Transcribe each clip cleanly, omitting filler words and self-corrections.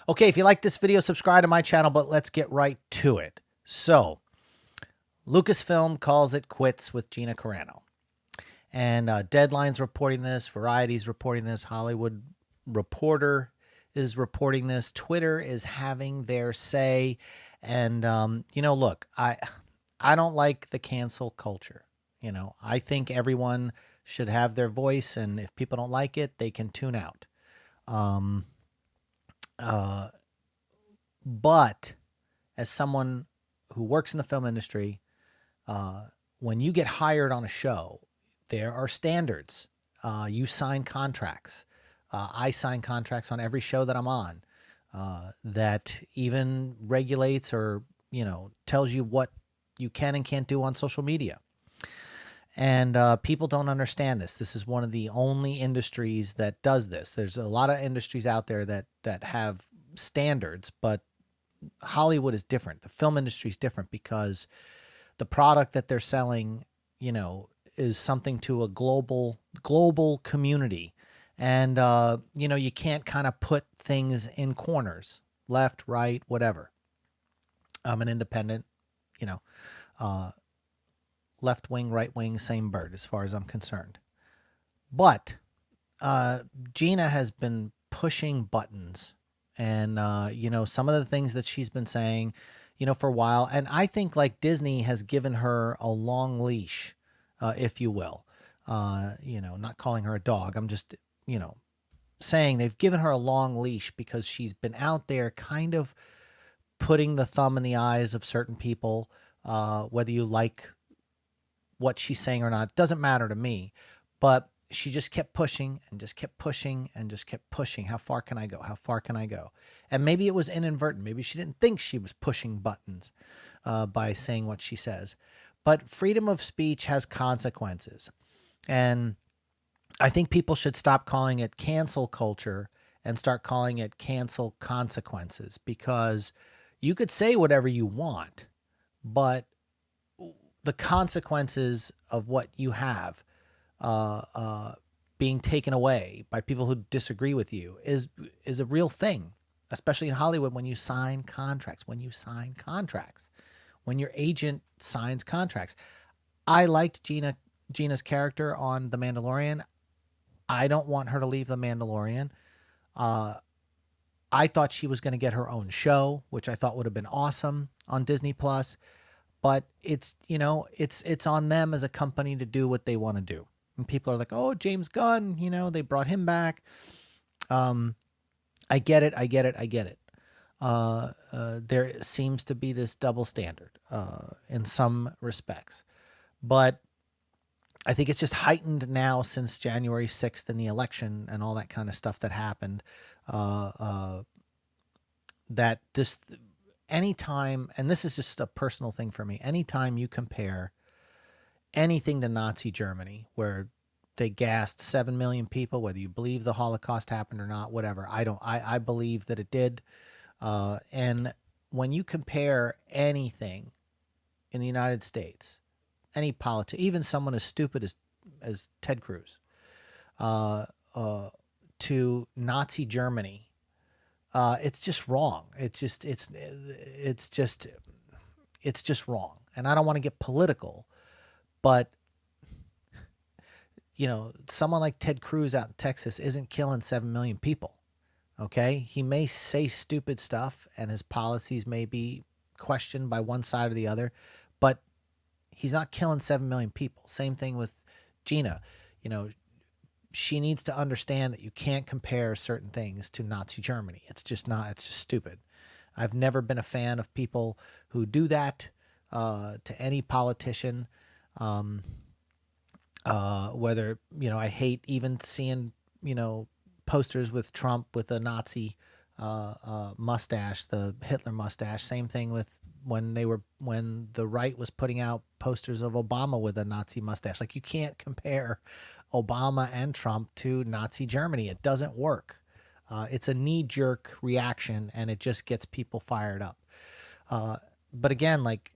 Okay, if you like this video, subscribe to my channel, but let's get right to it. So, Lucasfilm calls it quits with Gina Carano. And Deadline's reporting this, Variety's reporting this, Hollywood Reporter is reporting this, Twitter is having their say. And, look, I don't like the cancel culture. I think everyone should have their voice, and if people don't like it, they can tune out. Um, uh, but as someone who works in the film industry, when you get hired on a show, there are standards. You sign contracts. I sign contracts on every show that I'm on that even regulates or, tells you what you can and can't do on social media. And people don't understand this. This is one of the only industries that does this. There's a lot of industries out there that have standards, but Hollywood is different. The film industry is different because the product that they're selling, is something to a global community. And, you can't kind of put things in corners, left, right, whatever. I'm an independent, left wing, right wing, same bird as far as I'm concerned. But Gina has been pushing buttons and, some of the things that she's been saying, for a while. And I think like Disney has given her a long leash, if you will. Not calling her a dog. I'm just, saying they've given her a long leash because she's been out there kind of putting the thumb in the eyes of certain people, whether you like what she's saying or not. It doesn't matter to me. But she just kept pushing and just kept pushing and just kept pushing. How far can I go? How far can I go? And maybe it was inadvertent. Maybe she didn't think she was pushing buttons by saying what she says. But freedom of speech has consequences. And I think people should stop calling it cancel culture and start calling it cancel consequences, because you could say whatever you want, but the consequences of what you have being taken away by people who disagree with you is a real thing, especially in Hollywood when you sign contracts, when your agent signs contracts. I liked Gina's character on The Mandalorian. I don't want her to leave The Mandalorian. I thought she was going to get her own show, which I thought would have been awesome on Disney Plus. But it's on them as a company to do what they want to do. And people are like, oh, James Gunn, they brought him back. I get it. There seems to be this double standard in some respects. But I think it's just heightened now since January 6th and the election and all that kind of stuff that happened. That this, anytime, and this is just a personal thing for me, anytime you compare anything to Nazi Germany, where they gassed 7 million people, whether you believe the Holocaust happened or not, whatever. I believe that it did. And when you compare anything in the United States, any politician, even someone as stupid as Ted Cruz, to Nazi Germany, it's just wrong. It's just wrong. And I don't want to get political, but someone like Ted Cruz out in Texas isn't killing 7 million people. Okay. He may say stupid stuff and his policies may be questioned by one side or the other, but he's not killing 7 million people. Same thing with Gina. She needs to understand that you can't compare certain things to Nazi Germany. It's just stupid. I've never been a fan of people who do that to any politician. Whether, I hate even seeing, posters with Trump with a Nazi mustache, the Hitler mustache. Same thing with when the right was putting out posters of Obama with a Nazi mustache. Like, you can't compare Obama and Trump to Nazi Germany. It doesn't work. It's a knee-jerk reaction, and it just gets people fired up. But again, like,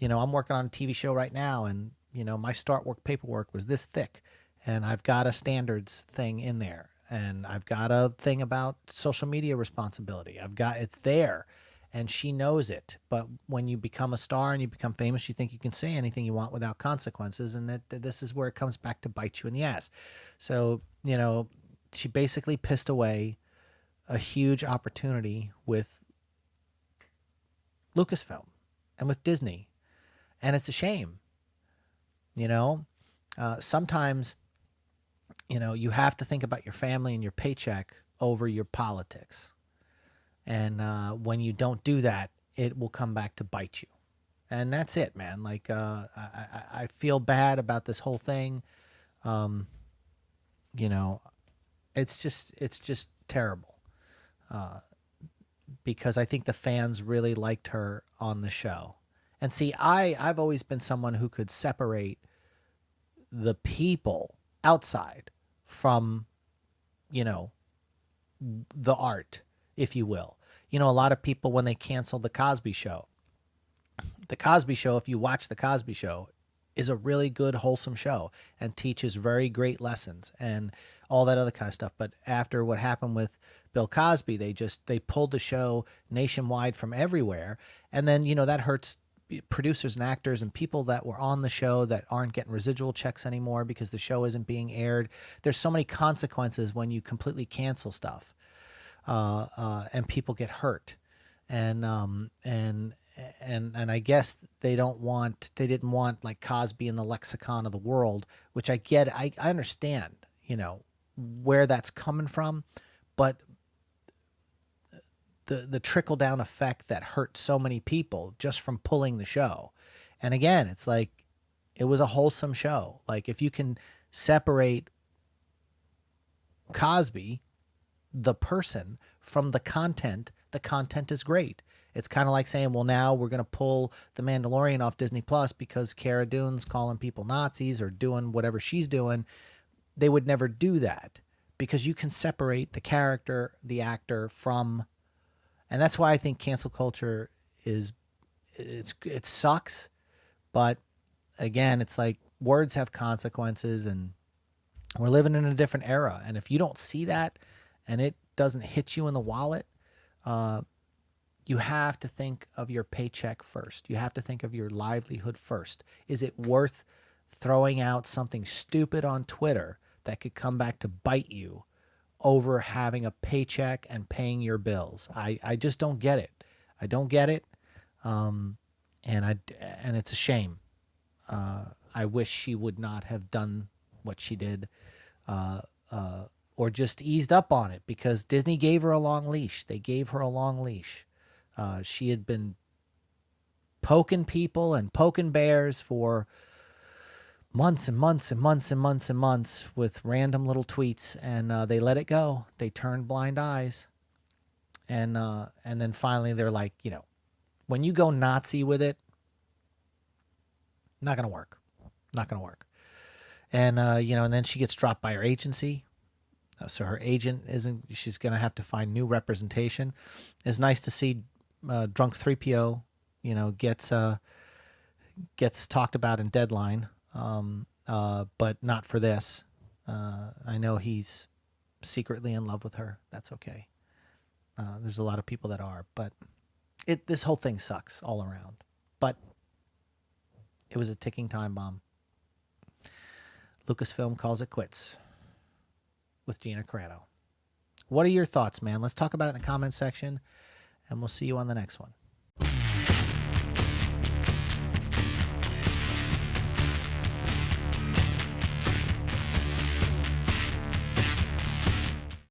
I'm working on a TV show right now, and my start work paperwork was this thick, and I've got a standards thing in there. and I've got a thing about social media responsibility. It's there, and she knows it. But when you become a star and you become famous, you think you can say anything you want without consequences, and that this is where it comes back to bite you in the ass. So, she basically pissed away a huge opportunity with Lucasfilm and with Disney, and it's a shame. Sometimes, you have to think about your family and your paycheck over your politics. And when you don't do that, it will come back to bite you. And that's it, man. Like, I feel bad about this whole thing. You know, it's just terrible. Because I think the fans really liked her on the show. And see, I've always been someone who could separate the people outside from, the art, if you will. A lot of people, when they canceled the Cosby Show, if you watch the Cosby Show, is a really good, wholesome show and teaches very great lessons and all that other kind of stuff. But after what happened with Bill Cosby, they pulled the show nationwide from everywhere. And then, that hurts producers and actors and people that were on the show that aren't getting residual checks anymore because the show isn't being aired. There's so many consequences when you completely cancel stuff, and people get hurt. And I guess they didn't want like Cosby in the lexicon of the world, which I get. I understand, where that's coming from, but the trickle down effect that hurt so many people just from pulling the show. And again, it's like, it was a wholesome show. Like, if you can separate Cosby, the person, from the content is great. It's kind of like saying, well, now we're going to pull The Mandalorian off Disney Plus because Cara Dune's calling people Nazis or doing whatever she's doing. They would never do that because you can separate the character, the actor from, and that's why I think cancel culture it sucks. But again, it's like words have consequences and we're living in a different era. And if you don't see that and it doesn't hit you in the wallet, you have to think of your paycheck first. You have to think of your livelihood first. Is it worth throwing out something stupid on Twitter that could come back to bite you over having a paycheck and paying your bills? I just don't get it. I don't get it. And it's a shame. I wish she would not have done what she did, or just eased up on it, because Disney gave her a long leash. They gave her a long leash. She had been poking people and poking bears for months and months and months and months and months with random little tweets, and they let it go. They turned blind eyes. And then finally they're like, when you go Nazi with it, not going to work. Not going to work. And, and then she gets dropped by her agency. So her agent she's going to have to find new representation. It's nice to see Drunk 3PO, gets talked about in Deadline, but not for this. I know he's secretly in love with her. That's okay. There's a lot of people that are, but this whole thing sucks all around. But it was a ticking time bomb. Lucasfilm calls it quits with Gina Carano. What are your thoughts, man? Let's talk about it in the comment section, and we'll see you on the next one.